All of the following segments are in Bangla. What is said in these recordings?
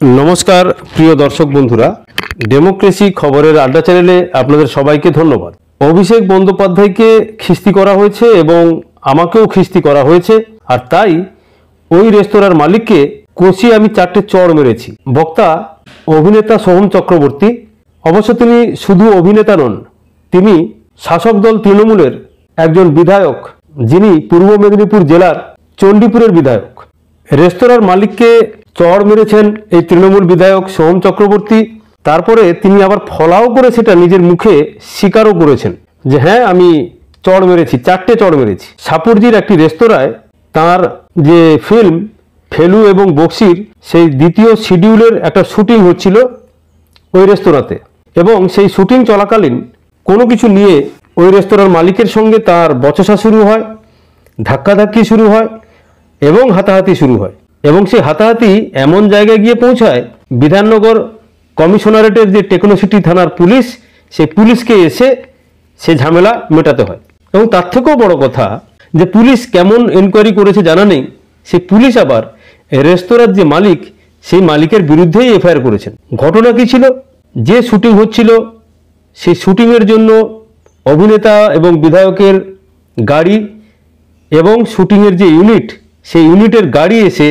नमस्कार प्रिय दर्शक बंधुरा डेमोक्रेसी खबरेर आड्डा चैनेले आपनादेर सबाइके धन्यवाद। अभिषेक बंदोपाध्यायके खिस्ती करा हयेछे एबं आमाकेও खिस्ती करा हयेछे और ताई ओई रेस्तोरार मालिकके कषिये आमि चारटे चड़ मेरेछि। बक्ता अभिनेता सोहम चक्रवर्ती, अवश्य तिनि शुधु अभिनेता नन, तिनि शासक दल तृणमूलेर एकजन विधायक जिनि पूर्व मेदिनीपुर जेलार चंडीपुरेर विधायक। रेस्तोरार मालिकके चड़ मेरेছেন এই তৃণমূল বিধায়ক সোহম চক্রবর্তী। তারপরে তিনি আবার ফলাও করে সেটা নিজের মুখে স্বীকারও করেছেন যে হ্যাঁ আমি চড় মেরেছি, চারটে চড় মেরেছি। সাপুরজির একটি রেস্তোরাঁয় তার যে ফিল্ম ফেলু এবং বক্সির সেই দ্বিতীয় শিডিউলের একটা শুটিং হচ্ছিল ওই রেস্তোরাঁতে, এবং সেই শুটিং চলাকালীন কোনো কিছু নিয়ে ওই রেস্তোরাঁর মালিকের সঙ্গে তার বচসা শুরু হয়, ধাক্কাধাক্কি শুরু হয় এবং হাতাহাতি শুরু হয়। এবং সেই হাতাহাতি এমন জায়গায় গিয়ে পৌঁছায় বিধাননগর কমিশনারেটের যে টেকনোসিটি থানার পুলিশ, সেই পুলিশকে এসে সে ঝামেলা মেটাতে হয়। এবং তার থেকেও বড় কথা যে পুলিশ কেমন এনকোয়ারি করেছে জানা নেই, সেই পুলিশ আবার রেস্তোরাঁর যে মালিক সেই মালিকের বিরুদ্ধেই এফআইআর করেছেন। ঘটনা কি ছিল, যে শুটিং হচ্ছিল সেই শুটিংয়ের জন্য অভিনেতা এবং বিধায়কের গাড়ি এবং শুটিংয়ের যে ইউনিট সেই ইউনিটের গাড়ি এসে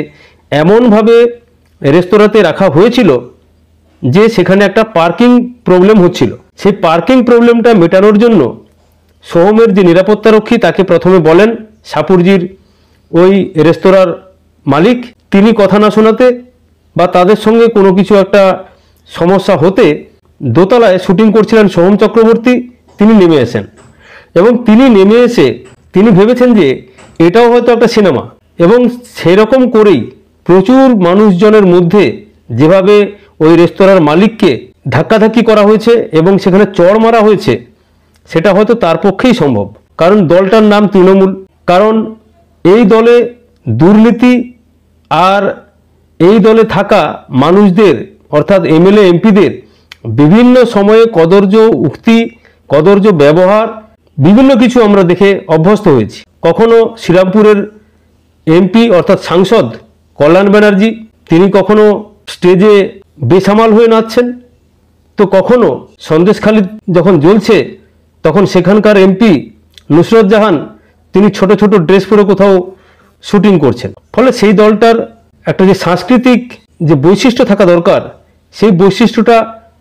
এমনভাবে রেস্তোরাঁতে রাখা হয়েছিল যে সেখানে একটা পার্কিং প্রবলেম হচ্ছিল। সেই পার্কিং প্রবলেমটা মেটানোর জন্য সোহমের যে নিরাপত্তারক্ষী তাকে প্রথমে বলেন সাপুরজির ওই রেস্তোরাঁর মালিক, তিনি কথা না শোনাতে বা তাদের সঙ্গে কোনো কিছু একটা সমস্যা হতে দোতলায় শুটিং করছিলেন সোহম চক্রবর্তী, তিনি নেমে আসেন। এবং তিনি নেমে এসে তিনি ভেবেছেন যে এটাও হয়তো একটা সিনেমা, এবং সেরকম করেই প্রচুর মানুষজনের মধ্যে যেভাবে ওই রেস্তোরাঁর মালিককে ধাক্কাধাক্কি করা হয়েছে এবং সেখানে চড় মারা হয়েছে সেটা হয়তো তার পক্ষেই সম্ভব, কারণ দলটার নাম তৃণমূল। কারণ এই দলে দুর্নীতি আর এই দলে থাকা মানুষদের অর্থাৎ এমএলএ এমপিদের বিভিন্ন সময়ে কদর্য উক্তি, কদর্য ব্যবহার, বিভিন্ন কিছু আমরা দেখে অভ্যস্ত হয়েছি। কখনো শ্রীরামপুরের এমপি অর্থাৎ সাংসদ কল্যাণ ব্যানার্জি, তিনি কখনো স্টেজে বেসামাল হয়ে নাচছেন, তো কখনো সন্দেশখালী যখন জ্বলছে তখন সেখানকার এমপি নুসরত জাহান তিনি ছোট ছোট ড্রেস পরে কোথাও শুটিং করছেন। ফলে সেই দলটার একটা যে সাংস্কৃতিক যে বৈশিষ্ট্য থাকা দরকার সেই বৈশিষ্ট্যটা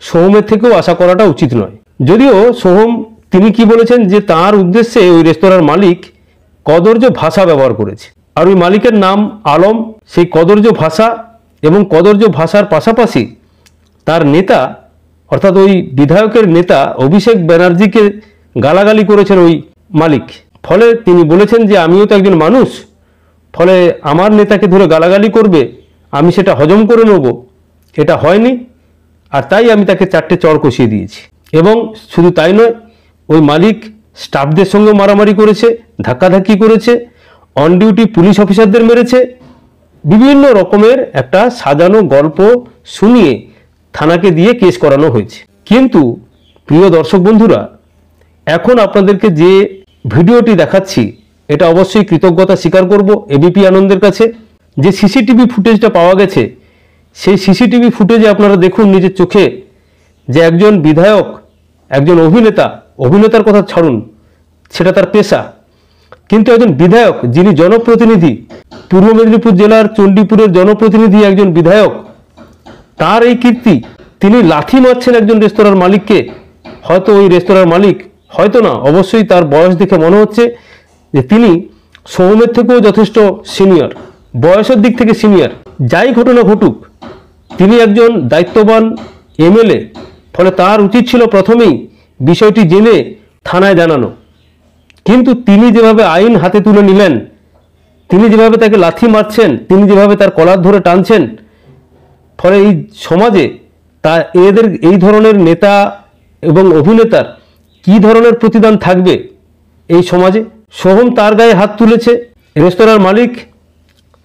সোহমের থেকেও আশা করাটা উচিত নয়। যদিও সোহম তিনি কি বলেছেন যে তার উদ্দেশ্যে ওই রেস্তোরাঁর মালিক কদর্য ভাষা ব্যবহার করেছে, আর ওই মালিকের নাম আলম। সেই কদর্য ভাষা এবং কদর্য ভাষার পাশাপাশি তার নেতা অর্থাৎ ওই বিধায়কের নেতা অভিষেক ব্যানার্জিকে গালাগালি করেছেন ওই মালিক। ফলে তিনি বলেছেন যে আমিও তো একজন মানুষ, ফলে আমার নেতাকে ধরে গালাগালি করবে, আমি সেটা হজম করে নেব, এটা হয়নি, আর তাই আমি তাকে চারটে চড় কষিয়ে দিয়েছি। এবং শুধু তাই নয়, ওই মালিক স্টাফদের সঙ্গে মারামারি করেছে, ধাক্কাধাক্কি করেছে, অন ডিউটি পুলিশ অফিসারদের মেরেছে, বিভিন্ন রকমের একটা সাজানো গল্প শুনিয়ে থানাকে দিয়ে কেস করানো হয়েছে। কিন্তু প্রিয় দর্শক বন্ধুরা, এখন আপনাদেরকে যে ভিডিওটি দেখাচ্ছি এটা অবশ্যই কৃতজ্ঞতা স্বীকার করব এবিপি আনন্দের কাছে। যে সিসিটিভি ফুটেজটা পাওয়া গেছে সেই সিসিটিভি ফুটেজে আপনারা দেখুন নিজের চোখে যে একজন বিধায়ক, একজন অভিনেতা, অভিনেতার কথা ছাড়ুন সেটা তার পেশা, কিন্তু একজন বিধায়ক যিনি জনপ্রতিনিধি, পূর্ব মেদিনীপুর জেলার চণ্ডীপুরের জনপ্রতিনিধি একজন বিধায়ক, তার এই কীর্তি, তিনি লাথি মারছেন একজন রেস্তোরাঁর মালিককে। হয়তো ওই রেস্তোরাঁর মালিক, হয়তো না, অবশ্যই তার বয়স দেখে মনে হচ্ছে যে তিনি সোহমের থেকেও যথেষ্ট সিনিয়র, বয়সের দিক থেকে সিনিয়র। যাই ঘটনা ঘটুক, তিনি একজন দায়িত্ববান এমএলএ, ফলে তার উচিত ছিল প্রথমেই বিষয়টি জেনে থানায় জানানো। কিন্তু তিনি যেভাবে আইন হাতে তুলে নিলেন, তিনি যেভাবে তাকে লাথি মারছেন, তিনি যেভাবে তার কলার ধরে টানছেন, ফলে এই সমাজে এদের এই ধরনের নেতা এবং অভিনেতার কি ধরনের প্রতিদান থাকবে এই সমাজে। সোহম তার গায়ে হাত তুলেছে, রেস্তোরাঁর মালিক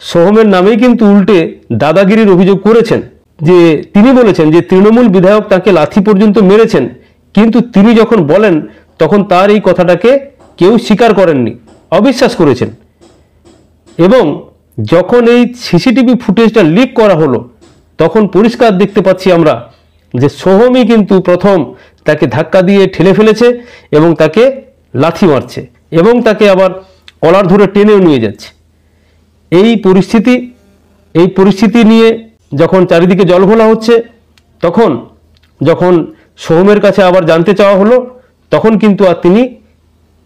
সোহমের নামেই কিন্তু উল্টে দাদাগিরির অভিযোগ করেছেন, যে তিনি বলেছেন যে তৃণমূল বিধায়ক তাকে লাথি পর্যন্ত মেরেছেন, কিন্তু তিনি যখন বলেন তখন তার এই কথাটাকে কেউ স্বীকার করেননি, অবিশ্বাস করেছেন। এবং যখন এই সিসিটিভি ফুটেজটা লিক করা হলো তখন পরিষ্কার দেখতে পাচ্ছি আমরা যে সোহমই কিন্তু প্রথম তাকে ধাক্কা দিয়ে ঠেলে ফেলেছে এবং তাকে লাথি মারছে এবং তাকে আবার কলার ধরে টেনেও নিয়ে যাচ্ছে। এই পরিস্থিতি নিয়ে যখন চারিদিকে জলঘোলা হচ্ছে, তখন যখন সোহমের কাছে আবার জানতে চাওয়া হলো, তখন কিন্তু আর তিনি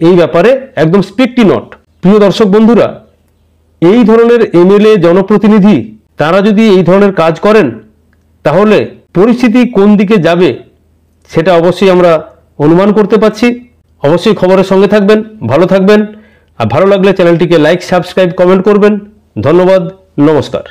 এই ব্যাপারে একদম স্ট্রিক্টলি নট। প্রিয় দর্শক বন্ধুরা, এই ধরনের এমএলএ জনপ্রতিনিধি তারা যদি এই ধরনের কাজ করেন, তাহলে পরিস্থিতি কোন দিকে যাবে সেটা অবশ্যই আমরা অনুমান করতে পারছি। অবশ্যই খবরের সঙ্গে থাকবেন, ভালো থাকবেন, আর ভালো লাগলে চ্যানেলটিকে লাইক, সাবস্ক্রাইব, কমেন্ট করবেন। ধন্যবাদ, নমস্কার।